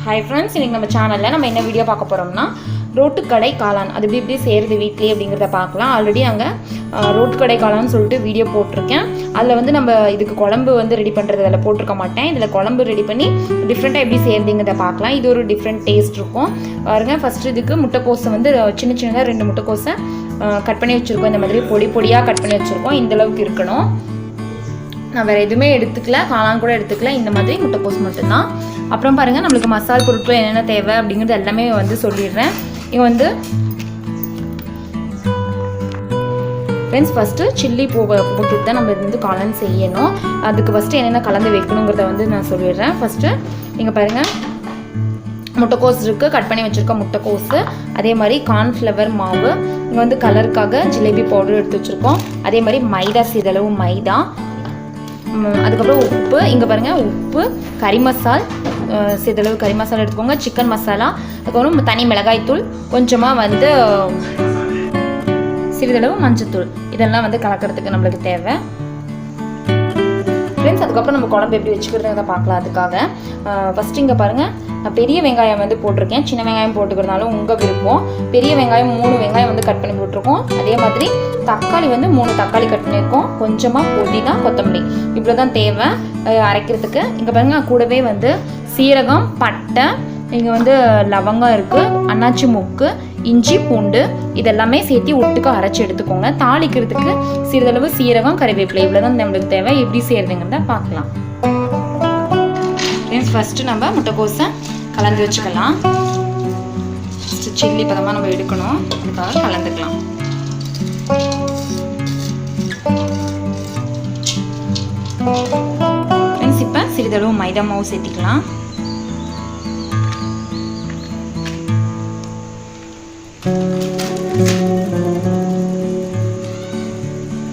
Hi friends, இன்னைக்கு நம்ம சேனல்ல நம்ம என்ன வீடியோ பார்க்க போறோம்னா ரோட்டு கடை காளான் அது எப்படி செய்யறது வீட்லயே அப்படிங்கறத பார்க்கலாம். ஆல்ரெடி அங்க ரோட்டு கடை காளான்னு சொல்லிட்டு வீடியோ போட்டுருக்கேன். அதுல வந்து நம்ம இதுக்கு குழம்பு வந்து ரெடி பண்றது அதல போட்டுருக்க மாட்டேன். இதுல குழம்பு ரெடி பண்ணி டிஃபரண்டா எப்படி செய்யறதுங்கறத பார்க்கலாம். இது ஒரு டிஃபரண்ட் டேஸ்ட் இருக்கும். பாருங்க ஃபர்ஸ்ட் இதுக்கு முட்டைக்கோஸ் வந்து சின்ன சின்னதா 2 முட்டைக்கோஸை கட் பண்ணி வச்சிருக்கோம். இந்த மாதிரி பொடி பொடியா கட் பண்ணி வச்சிருக்கோம். இந்த அளவுக்கு இருக்கணும். நான் வேறு எதுவுமே எடுத்துக்கல, காளான் கூட எடுத்துக்கல, இந்த மாதிரி முட்டைக்கோஸ் மட்டும்தான். அப்புறம் பாருங்கள் நம்மளுக்கு மசாலா பொருட்கள் என்னென்ன தேவை அப்படிங்கிறது எல்லாமே வந்து சொல்லிடுறேன். இங்கே வந்து ஃப்ரெண்ட்ஸ் ஃபஸ்ட்டு சில்லி போட்டுட்டு தான் நம்ம இது வந்து காளான் செய்யணும். அதுக்கு ஃபஸ்ட்டு என்னென்ன கலந்து வைக்கணுங்கிறத வந்து நான் சொல்லிடுறேன். ஃபஸ்ட்டு இங்கே பாருங்கள் முட்டைக்கோஸ் இருக்குது, கட் பண்ணி வச்சுருக்க முட்டைக்கோஸு, அதே மாதிரி கார்ன்ஃப்ளவர் மாவு, இங்கே வந்து கலருக்காக ஜிலேபி பவுடர் எடுத்து வச்சுருக்கோம், அதே மாதிரி மைதா சிறிதளவு மைதா, அதுக்கப்புறம் உப்பு, இங்கே பாருங்கள் உப்பு, கறி மசால் சிறிதளவு கறி மசாலா எடுத்துக்கோங்க, சிக்கன் மசாலா, அதுக்கப்புறம் தனி மிளகாய்த்தூள், கொஞ்சமாக வந்து சிறிதளவு மஞ்சத்தூள், இதெல்லாம் வந்து கலக்கிறதுக்கு நம்மளுக்கு தேவை ஃப்ரெண்ட்ஸ். அதுக்கப்புறம் நம்ம குழம்பு எப்படி வச்சுக்கிறத பார்க்கலாம். அதுக்காக ஃபஸ்ட்டு இங்கே பாருங்கள் நான் பெரிய வெங்காயம் வந்து போட்டிருக்கேன். சின்ன வெங்காயம் போட்டுக்கிறதுனாலும் உங்கள் விருப்பம். பெரிய வெங்காயம் 3 வெங்காயம் வந்து கட் பண்ணி போட்டிருக்கோம். அதே மாதிரி தக்காளி வந்து 3 தக்காளி கட் பண்ணியிருக்கோம். கொஞ்சமாக புதினா, கொத்தமல்லி, இவ்வளோ தான் தேவை அரைக்கிறதுக்கு. இங்கே பாருங்கள் கூடவே வந்து சீரகம், பட்டை, இங்கே வந்து லவங்கம் இருக்குது, அன்னாச்சி மொக்கு, இஞ்சி, பூண்டு, இதெல்லாமே சேர்த்து ஒட்டுக்கு அரைச்சி எடுத்துக்கோங்க. தாளிக்கிறதுக்கு சிறிதளவு சீரகம், கறிவேப்பிலை, இவ்வளோ தான் நம்மளுக்கு தேவை. எப்படி செய்யறதுங்கிறத பார்க்கலாம். ஃபஸ்ட்டு நம்ம முட்டைக்கோஸை கலந்து வச்சுக்கலாம். ஃபஸ்ட்டு சில்லி பதமாக நம்ம எடுக்கணும், அதுக்காக கலந்துக்கலாம். ஃப்ரெண்ட்ஸ் இப்போ சிறிதளவு மைதா மாவு சேர்த்திக்கலாம்.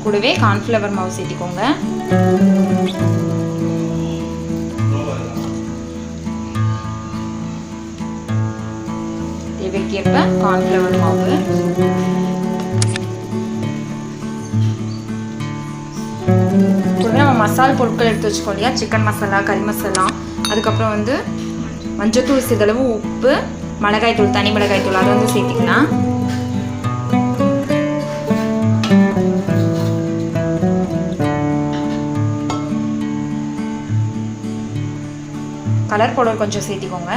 கூடவே கார்ன்ஃப்ளவர் மாவு சேர்த்திக்கோங்க. தேவைக்கேற்ப கார்ன்ஃப்ளவர் மாவு, நம்ம மசாலா பொருட்கள் எடுத்து வச்சுக்கோ இல்லையா, சிக்கன் மசாலா, கறி மசாலா, அதுக்கப்புறம் வந்து மஞ்சத்தூள், சிறிதளவு உப்பு, மிளகாய்த்தூள், தனி மிளகாய்த்தூள், அதை வந்து சேர்த்திக்கலாம். கலர் பவுடர் கொஞ்சம் சேர்த்திக்கோங்க.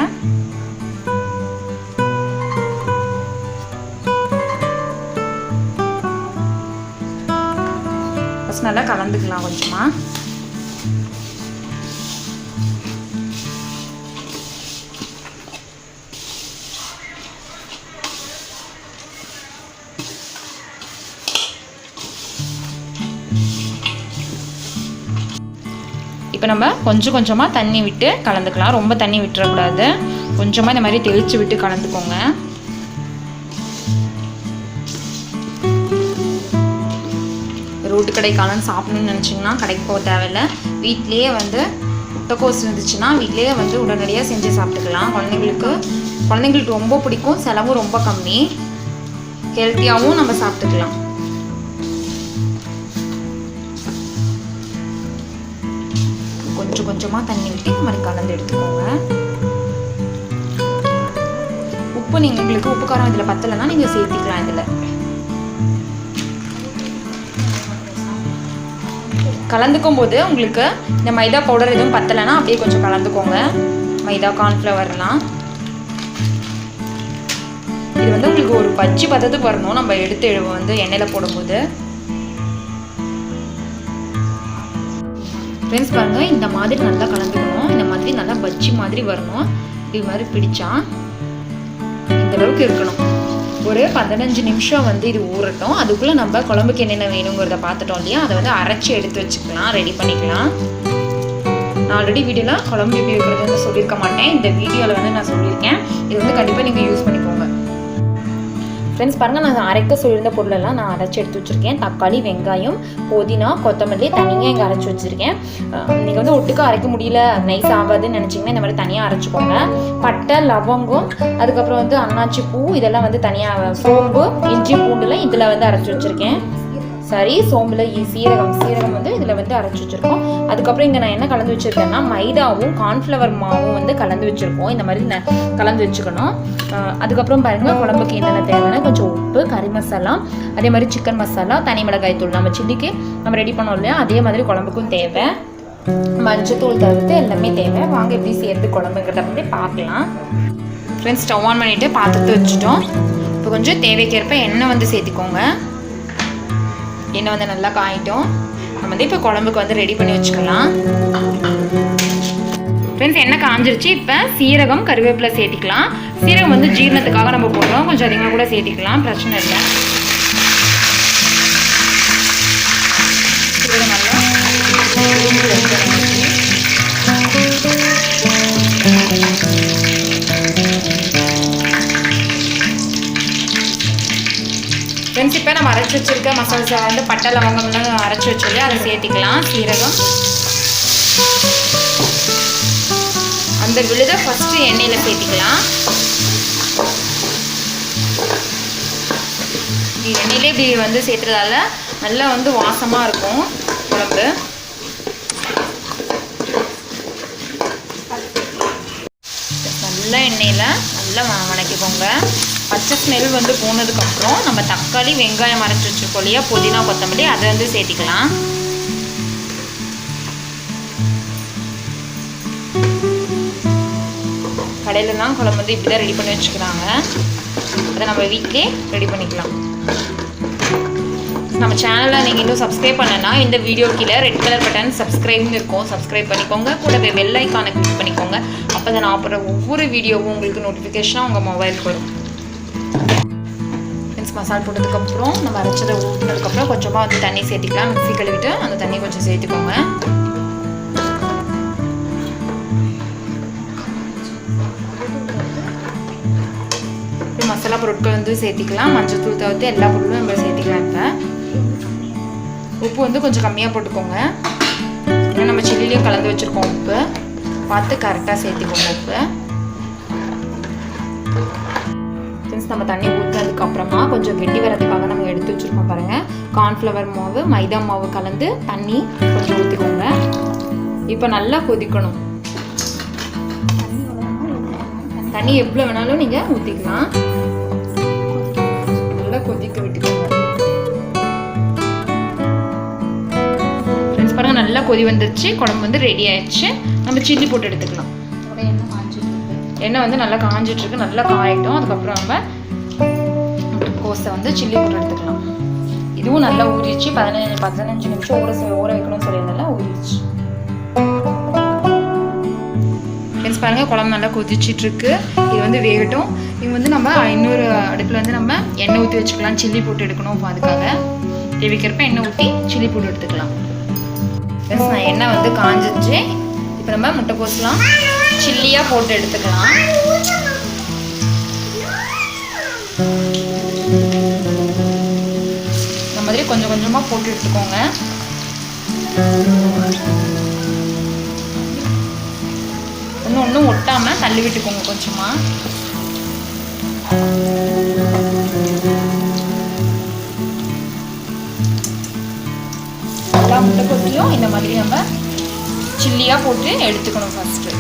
ஃபஸ்ட் நல்லா கலந்துக்கலாம் கொஞ்சமா. இப்போ நம்ம கொஞ்சம் கொஞ்சமாக தண்ணி விட்டு கலந்துக்கலாம். ரொம்ப தண்ணி விட்டுறக்கூடாது, கொஞ்சமாக இந்த மாதிரி தெளித்து விட்டு கலந்துக்கோங்க. ரோட்டு கடை காளான் சாப்பிடணும்னு நினச்சிங்கன்னா கடைக்கு போக தேவையில்லை. வீட்லேயே வந்து முட்டைக்கோஸ் இருந்துச்சுன்னா வீட்லேயே வந்து உடனடியாக செஞ்சு சாப்பிட்டுக்கலாம். குழந்தைங்களுக்கு ரொம்ப பிடிக்கும், செலவும் ரொம்ப கம்மி, ஹெல்த்தியாகவும் நம்ம சாப்பிட்டுக்கலாம். கொஞ்சம் கொஞ்சமாக தண்ணி விட்டு இந்த மாதிரி கலந்து எடுத்துக்கோங்க. உப்பு உங்களுக்கு உப்பு காரம் இதில் பத்தலைன்னா நீங்கள் சேர்த்திக்கலாம். இதில் கலந்துக்கும் போது உங்களுக்கு இந்த மைதா பவுடர் எதுவும் பத்தலைன்னா அப்படியே கொஞ்சம் கலந்துக்கோங்க. மைதா, கார்ன்ஃப்ளவர்லாம் இது வந்து உங்களுக்கு ஒரு பஜ்ஜி பதத்துக்கு வரணும். நம்ம எடுத்து வந்து எண்ணெயில் போடும்போது ஃப்ரெண்ட்ஸ் பாருங்கள், இந்த மாதிரி நல்லா கலந்துக்கணும். இந்த மாதிரி நல்லா பஜ்ஜி மாதிரி வரணும். இது மாதிரி பிடிச்சா இந்த அளவுக்கு இருக்கணும். ஒரு 15 நிமிஷம் வந்து இது ஊறட்டும். அதுக்குள்ளே நம்ம குழம்புக்கு என்னென்ன வேணுங்கிறத பார்த்துட்டோம் இல்லையா, அதை வந்து அரைச்சி எடுத்து வச்சுக்கலாம், ரெடி பண்ணிக்கலாம். நான் ஆல்ரெடி வீடியோவில் குழம்பு எப்படி வைக்கிறது வந்து சொல்லியிருக்க மாட்டேன். இந்த வீடியோவில் வந்து நான் சொல்லியிருக்கேன். இது வந்து கண்டிப்பாக நீங்கள் யூஸ் பண்ணிக்கோங்க. ஃப்ரெண்ட்ஸ் பாருங்கள், நான் அரைக்க சொல்லியிருந்த பொருளெல்லாம் நான் அரைச்சி எடுத்து வச்சுருக்கேன். தக்காளி, வெங்காயம், புதினா, கொத்தமல்லி தனியாக இங்கே அரைச்சி வச்சுருக்கேன். நீங்கள் வந்து ஒட்டுக்க அரைக்க முடியல, நைஸ் ஆகாதுன்னு நினச்சிங்கன்னா இந்த மாதிரி தனியாக அரைச்சிக்கோங்க. பட்டை, லவங்கம், அதுக்கப்புறம் வந்து அன்னாச்சி பூ, இதெல்லாம் வந்து தனியாக, சோம்பு, இஞ்சி, பூண்டுலாம் இதில் வந்து அரைச்சி வச்சுருக்கேன். சோம்பில் சீரகம் வந்து இதில் வந்து அரைச்சி வச்சுருக்கோம். அதுக்கப்புறம் இங்கே நான் என்ன கலந்து வச்சுருக்கேன்னா மைதாவும் கார்ன்ஃப்ளவர் மாவும் வந்து கலந்து வச்சுருக்கோம். இந்த மாதிரி கலந்து வச்சுக்கணும். அதுக்கப்புறம் பாருங்கள் குழம்புக்கு என்னென்ன தேவைன்னா கொஞ்சம் உப்பு, கறி மசாலா, அதே மாதிரி சிக்கன் மசாலா, தனி மிளகாய் தூள் நம்ம சில்லிக்கு நம்ம ரெடி பண்ணோம் இல்லையா, அதே மாதிரி குழம்புக்கும் தேவை. மஞ்சத்தூள் தவிர்த்து எல்லாமே தேவை. வாங்க எப்படி சேர்த்து குழம்புங்கிறத பற்றி பார்க்கலாம். ஃப்ரெண்ட்ஸ், ஸ்டவ் ஆன் பண்ணிவிட்டு பாத்திரத்தை வச்சுட்டோம். இப்போ கொஞ்சம் தேவைக்கேற்ப எண்ணெய் வந்து சேர்த்துக்கோங்க. எண்ணெய் வந்து நல்லா காயிட்டோம். நம்ம வந்து இப்போ குழம்புக்கு வந்து ரெடி பண்ணி வச்சுக்கலாம். ஃப்ரெண்ட்ஸ், எண்ணெய் காஞ்சிருச்சு. இப்போ சீரகம், கருவேப்பிலை சேர்த்திக்கலாம். சீரகம் வந்து ஜீரணத்துக்காக நம்ம போடுறோம். கொஞ்சம் அதிகமாக கூட சேர்த்திக்கலாம், பிரச்சனை இல்லை. சீரகம் நல்லா ஃப்ரெண்ட்ஸ், இப்போ நம்ம அரைச்சி வச்சுருக்க மசாலா வந்து பட்டை லவங்கம்லாம் அரைச்சி வச்சது அதை சேர்த்திக்கலாம். சீரகம் அந்த விழுதை ஃபஸ்ட்டு எண்ணெயில் சேர்த்திக்கலாம். எண்ணெயிலே இப்படி வந்து சேர்த்துறதால நல்லா வந்து வாசமாக இருக்கும் குழம்பு. நல்லா எண்ணெயில் நல்லா வணக்கிக்கோங்க. பச்சை ஸ்மெல் வந்து போனதுக்கப்புறம் நம்ம தக்காளி, வெங்காயம் அரைச்சி வச்சுருக்கோம் இல்லையா, புதினா, கொத்தமல்லி, அதை வந்து சேர்த்திக்கலாம். கடையிலலாம் குழம்பு வந்து இப்படி தான் ரெடி பண்ணி வச்சுக்கிறாங்க. அதை நம்ம வீட்டிலே ரெடி பண்ணிக்கலாம். நம்ம சேனலை நீங்கள் இன்னும் சப்ஸ்கிரைப் பண்ணனா இந்த வீடியோ கீழே ரெட் கலர் பட்டன் சப்ஸ்கிரைப்னு இருக்கும், சப்ஸ்கிரைப் பண்ணிக்கோங்க. கூடவே பெல் ஐக்கானை கிளிக் பண்ணிக்கோங்க. அப்போ தான் நான் போடுற ஒவ்வொரு வீடியோவும் உங்களுக்கு நோட்டிஃபிகேஷனாக உங்கள் மொபைலுக்கு வரும். மீன்ஸ் மசாலா போட்டதுக்கப்புறம் நம்ம அரைச்சதை ஊற்றினதுக்கப்புறம் கொஞ்சமாக வந்து தண்ணி சேர்த்திக்கலாம். மிக்ஸி கழுவிட்டு அந்த தண்ணி கொஞ்சம் சேர்த்துக்கோங்க. மசாலா பொருட்கள் வந்து சேர்த்திக்கலாம். மஞ்சள் தூள் தவிர்த்து எல்லா பொருளும் நம்ம சேர்த்திக்கலாம். இப்போ உப்பு வந்து கொஞ்சம் கம்மியாக போட்டுக்கோங்க. ஏன்னா நம்ம சில்லிலையும் கலந்து வச்சுருக்கோம். உப்பு பார்த்து கரெக்டாக சேர்த்திக்கோங்க. உப்பு ஃப்ரெண்ட்ஸ், நம்ம தண்ணி ஊற்றினதுக்கப்புறமா கொஞ்சம் கெட்டி வரதுக்காக நம்ம எடுத்து வச்சுருக்கோம் பாருங்கள். கார்ன்ஃப்ளவர் மாவு, மைதா மாவு கலந்து தண்ணி கொஞ்சம் ஊற்றிக்கோங்க. இப்போ நல்லா கொதிக்கணும். தண்ணி எவ்வளோ வேணாலும் நீங்கள் ஊற்றிக்கலாம். நல்லா கொதிக்க விட்டுக்கோங்க. ஃப்ரெண்ட்ஸ், பாருங்கள் நல்லா கொதி வந்துருச்சு. குழம்பு வந்து ரெடி ஆயிடுச்சு. நம்ம சில்லி போட்டு எடுத்துக்கலாம். எண்ணெய் வந்து நல்லா காஞ்சிட்ருக்கு. நல்லா காயிட்டோம். அதுக்கப்புறம் நம்ம கோஸை வந்து சில்லி போட்டு எடுத்துக்கலாம். இதுவும் நல்லா ஊறிடுச்சு. 15 நிமிஷம் ஊற வைக்கணும்னு சொல்லியிருந்தால ஊறிடுச்சு. ஃப்ரெண்ட்ஸ், பாருங்கள் குழம்பு நல்லா கொதிச்சிட்ருக்கு. இது வந்து வேகட்டும். இது வந்து நம்ம இன்னொரு அடுப்பில் வந்து நம்ம எண்ணெய் ஊற்றி வச்சுக்கலாம். சில்லி போட்டு எடுக்கணும். அதுக்காக தேவைக்கிறப்ப எண்ணெய் ஊற்றி சில்லி போட்டு எடுத்துக்கலாம். ஃப்ரெண்ட்ஸ், நான் எண்ணெய் வந்து காஞ்சிச்சு. இப்போ நம்ம முட்டைக்கோஸ்லாம் சில்லியாக போட்டு எடுத்துக்கலாம். இந்த மாதிரி கொஞ்சம் கொஞ்சமாக போட்டு எடுத்துக்கோங்க. ஒன்றும் ஒட்டாமல் தள்ளி விட்டுக்கோங்க கொஞ்சமாக. எல்லா முட்டைக்கோசையும் இந்த மாதிரி நம்ம சில்லியாக போட்டு எடுத்துக்கணும் ஃபஸ்ட்டு.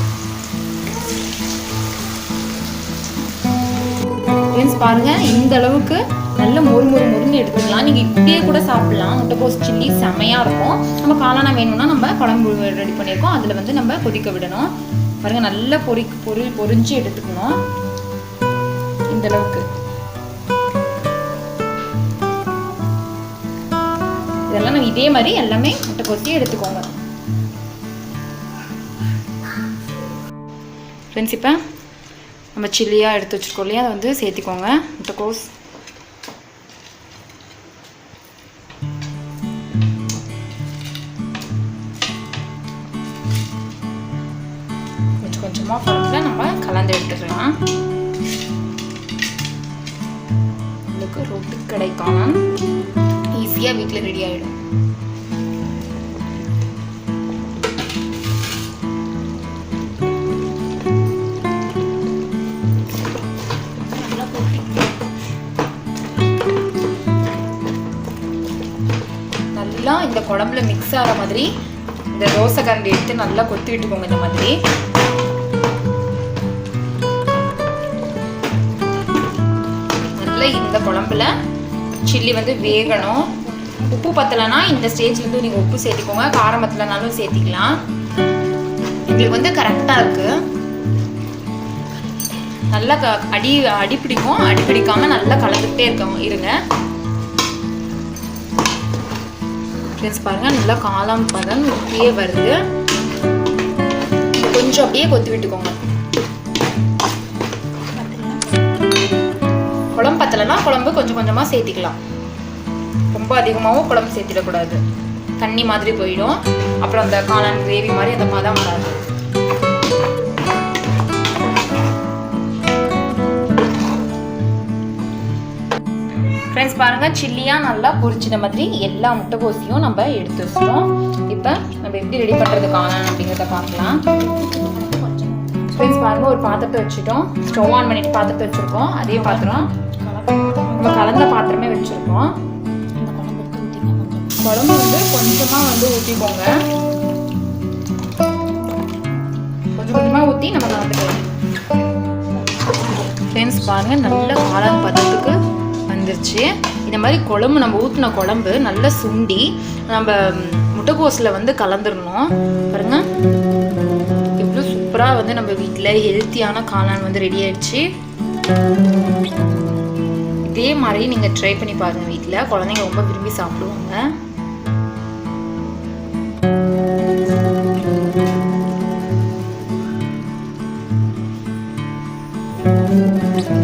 ஃப்ரெண்ட்ஸ், பாருங்கள் இந்த அளவுக்கு நல்ல மொறுன்னு எடுத்துக்கலாம். நீங்கள் இப்படியே கூட சாப்பிட்லாம். முட்டைக்கோஸ் சில்லி செம்மையாக இருக்கும். நம்ம காளானா வேணும்னா நம்ம குழம்பு ரெடி பண்ணியிருக்கோம். அதில் வந்து நம்ம கொதிக்க விடணும். பாருங்கள் நல்லா பொரிஞ்சு எடுத்துக்கணும். இந்த அளவுக்கு இதெல்லாம் நம்ம இதே மாதிரி எல்லாமே முட்டைக்கோஸையும் எடுத்துக்கோங்க. ஃப்ரெண்ட்ஸ், இப்போ நம்ம சில்லியாக எடுத்து வச்சுருக்கோம் இல்லையா, அதை வந்து சேர்த்திக்கோங்க. முட்டைக்கோஸ் கொஞ்சம் கொஞ்சமாக பழத்தில் நம்ம கலந்து எடுத்துக்கலாம். உங்களுக்கு ரொட்டி கடை காளான் ஈஸியாக வீட்டில் ரெடி ஆகிடும். இந்த குழம்புல மிக்ஸ் ஆகிற மாதிரி இந்த தோசை கரண்டி எடுத்து நல்லா கொத்தி விட்டுக்கோங்க. இந்த மாதிரி நல்லா இந்த குழம்புல சில்லி வந்து வேகணும். உப்பு பத்தலைன்னா இந்த ஸ்டேஜ்லேருந்து நீங்கள் உப்பு சேர்த்திக்கோங்க. காரம் பத்தலைனாலும் சேர்த்திக்கலாம். எங்களுக்கு வந்து கரெக்டாக இருக்குது. நல்லா அடி பிடிக்கும். அடி பிடிக்காமல் நல்லா கலந்துக்கிட்டே இருங்க. ஃப்ரெண்ட்ஸ் பாருங்கள், நல்லா காளான் பதம் ஊற்றியே வருது. கொஞ்சம் அப்படியே கொத்தி விட்டுக்கோங்க. குழம்பு பத்தலைன்னா குழம்பு கொஞ்சம் கொஞ்சமாக சேர்த்திக்கலாம். ரொம்ப அதிகமாகவும் குழம்பு சேர்த்திடக்கூடாது. தண்ணி மாதிரி போயிடும். அப்புறம் அந்த காளான் கிரேவி மாதிரி அந்த பதம் வராது. ஃப்ரெண்ட்ஸ் பாருங்கள், சில்லியாக நல்லா பொரிச்சின மாதிரி எல்லா முட்டைகோசையும் நம்ம எடுத்து வச்சிட்டோம். இப்போ நம்ம எப்படி ரெடி பண்ணுறது காளான் அப்படிங்கிறத பார்க்கலாம். ஃப்ரெண்ட்ஸ் பாருங்கள், ஒரு பாத்திரத்தை வச்சுட்டோம். ஸ்டவ் ஆன் பண்ணிட்டு பாத்திரத்தை வச்சுருக்கோம். அதே பாத்திரம் நம்ம கலந்த பாத்திரமே வச்சுருக்கோம். குழம்பு வந்து கொஞ்சமாக வந்து ஊற்றிக்கோங்க. கொஞ்சம் கொஞ்சமாக ஊற்றி நம்ம கலந்துக்கலாம். ஃப்ரெண்ட்ஸ் பாருங்கள், நல்ல காளான் பதத்துக்கு வந்துருச்சு. இந்த மாதிரி குழம்பு நம்ம ஊற்றின குழம்பு நல்லா சுண்டி நம்ம முட்டைக்கோஸில் வந்து கலந்துடணும். பாருங்க, எவ்வளோ சூப்பராக வந்து நம்ம வீட்டில் ஹெல்த்தியான காளான் வந்து ரெடி ஆயிடுச்சு. இதே மாதிரி நீங்கள் ட்ரை பண்ணி பாருங்கள். வீட்டில் குழந்தைங்க ரொம்ப விரும்பி சாப்பிடுவாங்க.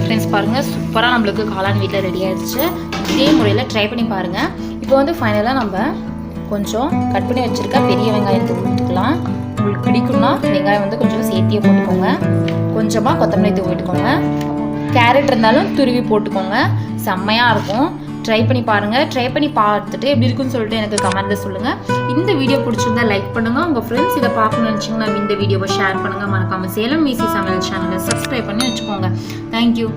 ஃப்ரெண்ட்ஸ் பாருங்கள், சூப்பராக நம்மளுக்கு காளான் வீட்டில் ரெடி ஆகிடுச்சு. இதே முறையில் ட்ரை பண்ணி பாருங்கள். இப்போ வந்து ஃபைனலாக நம்ம கொஞ்சம் கட் பண்ணி வச்சுருக்க பெரிய வெங்காயத்தை ஊற்றிக்கலாம். உங்களுக்கு பிடிக்கும்னா வெங்காயம் வந்து கொஞ்சம் சேர்த்தியே போட்டுக்கோங்க. கொஞ்சமாக கொத்தமல்லி தூவி விட்டுக்கோங்க. கேரட் இருந்தாலும் துருவி போட்டுக்கோங்க. செம்மையாக இருக்கும். ட்ரை பண்ணி பாருங்கள். ட்ரை பண்ணி பார்த்துட்டு எப்படி இருக்குன்னு சொல்லிட்டு எனக்கு கமெண்ட்டில் சொல்லுங்கள். இந்த வீடியோ பிடிச்சிருந்தா லைக் பண்ணுங்கள். உங்கள் ஃப்ரெண்ட்ஸ் இதை பார்க்கணும்னு நினச்சிங்கன்னா இந்த வீடியோவை ஷேர் பண்ணுங்கள். மறக்காமல் சேலம் மீசி சமையல் சேனலை சப்ஸ்கிரைப் பண்ணி வச்சுக்கோங்க. தேங்க்யூ.